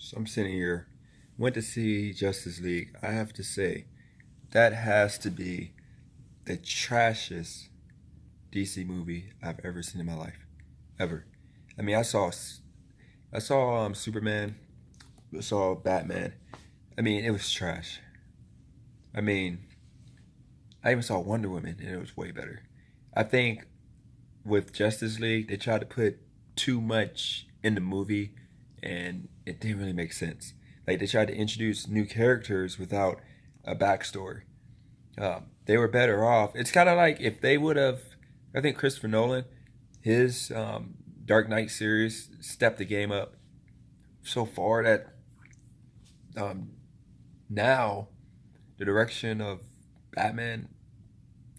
So I'm sitting here, went to see Justice League. I have to say, that has to be the trashiest DC movie I've ever seen in my life, ever. I mean, I saw Superman, I saw Batman. I mean, it was trash. I mean, I even saw Wonder Woman, and it was way better. I think with Justice League, they tried to put too much in the movie, and it didn't really make sense. Like they tried to introduce new characters without a backstory. They were better off. It's kind of like if they would have, I think Christopher Nolan, his Dark Knight series stepped the game up so far that um, now the direction of Batman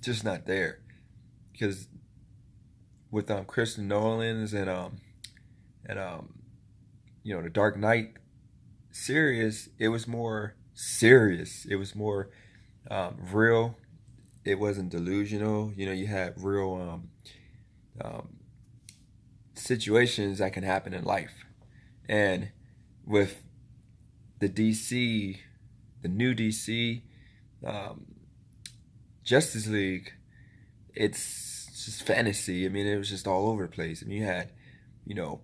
just not there because with Christopher Nolan's and the Dark Knight series, it was more serious. It was more real. It wasn't delusional. You know, you had real um, situations that can happen in life. And with the DC, the new DC um, Justice League, it's just fantasy. I mean, it was just all over the place. I mean, you had, you know,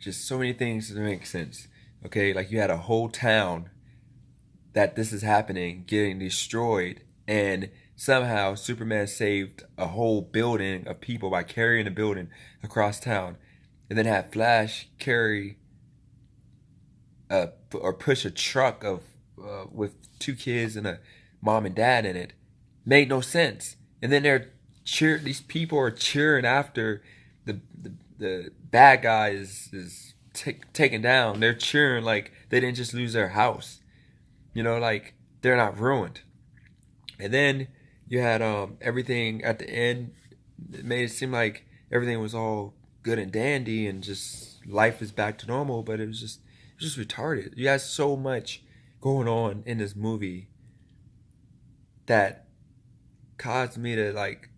just so many things that make sense. Okay, like you had a whole town that this is happening, getting destroyed, and somehow Superman saved a whole building of people by carrying a building across town, and then had Flash carry or push a truck of with two kids and a mom and dad in it. Made no sense. And then these people are cheering after the bad guy is taken down. They're cheering like they didn't just lose their house. You know, like they're not ruined. And then you had everything at the end. It made it seem like everything was all good and dandy and just life is back to normal. But it was just retarded. You had so much going on in this movie that caused me to like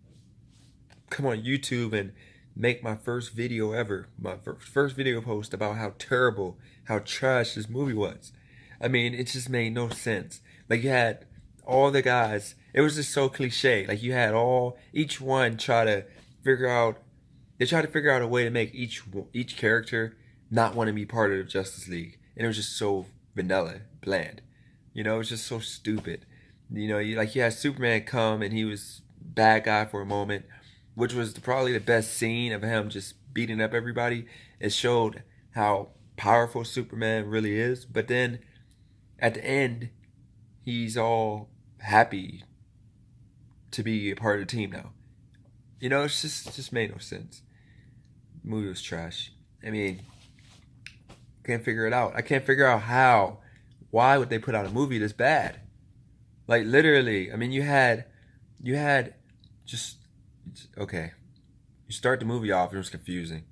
come on YouTube and make my first video ever, my first video post about how terrible, how trash this movie was. I mean, it just made no sense. Like you had all the guys, it was just so cliche. Like you had each one try to figure out, they tried to figure out a way to make each character not want to be part of the Justice League, and it was just so vanilla, bland. You know, it was just so stupid. You know, you had Superman come and he was bad guy for a moment, which was probably the best scene of him just beating up everybody. It showed how powerful Superman really is. But then at the end, he's all happy to be a part of the team now. You know, it's just made no sense. The movie was trash. I mean, can't figure it out. I can't figure out how. Why would they put out a movie this bad? Like literally, I mean, you had just okay. You start the movie off and it was confusing.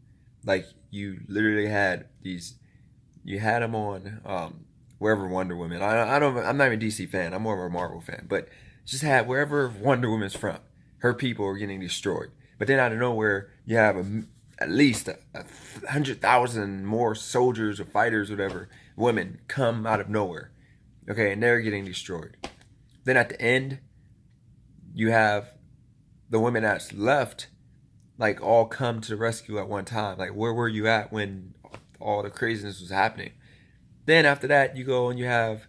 Like you literally had you had them on wherever Wonder Woman. I'm not even a DC fan. I'm more of a Marvel fan. But just had wherever Wonder Woman's from, her people are getting destroyed. But then out of nowhere, you have at least 100,000 more soldiers or fighters, whatever, women come out of nowhere. Okay, and they're getting destroyed. Then at the end, you have the women that's left, like all come to the rescue at one time. Like, where were you at when all the craziness was happening? Then after that, you go and you have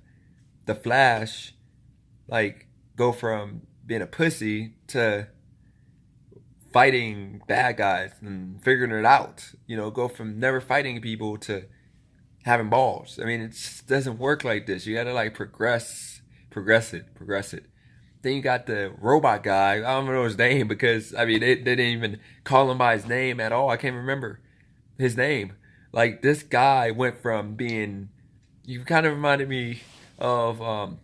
the Flash, like, go from being a pussy to fighting bad guys and figuring it out. You know, go from never fighting people to having balls. I mean, it just doesn't work like this. You gotta like progress it. Then you got the robot guy. I don't know his name because I mean they didn't even call him by his name at all. I can't remember his name. Like this guy went from being, you kind of reminded me of of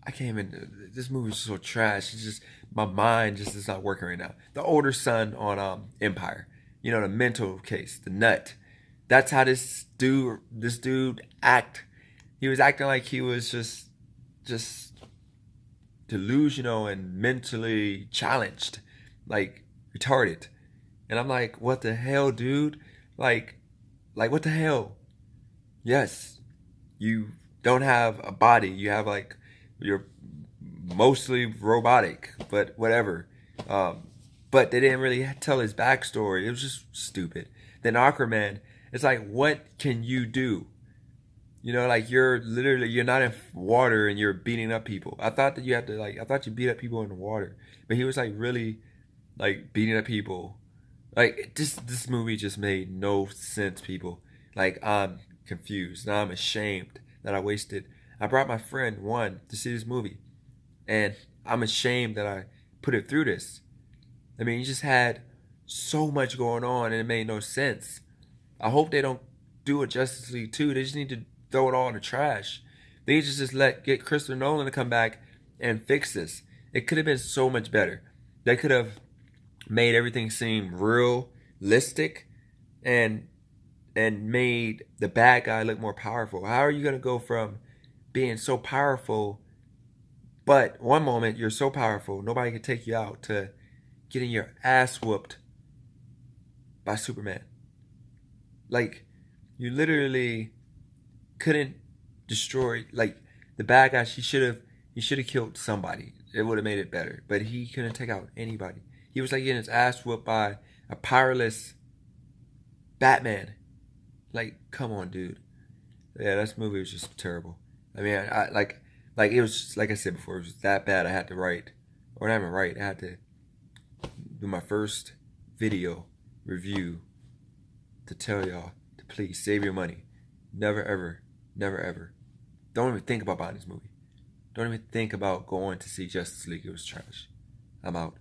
I can't even. This movie's so trash. It's just my mind just is not working right now. The older son on Empire, you know, the mental case, the nut. That's how this dude act. He was acting like he was just delusional and mentally challenged, like retarded. And I'm like, what the hell, dude? Like Like, what the hell? Yes, you don't have a body. You have like, you're mostly robotic, but whatever. Um, but they didn't really tell his backstory. It was just stupid. Then Aquaman, it's like, what can you do? You know, like you're not in water and you're beating up people. I thought that you had to like, I thought you beat up people in the water, but he was like really like beating up people. Like this movie just made no sense, people. Like I'm confused. Now I'm ashamed that I wasted. I brought my friend one to see this movie, and I'm ashamed that I put it through this. I mean, you just had so much going on and it made no sense. I hope they don't do a Justice League 2. They just need to throw it all in the trash. They need to just get Christopher Nolan to come back and fix this. It could have been so much better. They could have made everything seem realistic and made the bad guy look more powerful. How are you gonna go from being so powerful, but one moment you're so powerful nobody can take you out, to getting your ass whooped by Superman? Like, you literally couldn't destroy, like, the bad guy. He should have killed somebody. It would have made it better. But he couldn't take out anybody. He was like getting his ass whooped by a powerless Batman. Like, come on, dude. Yeah, this movie was just terrible. I mean, I like it was just, like I said before, it was just that bad. I had to write, or not even write. I had to do my first video review to tell y'all to please save your money. Never ever, never ever. Don't even think about buying this movie. Don't even think about going to see Justice League. It was trash. I'm out.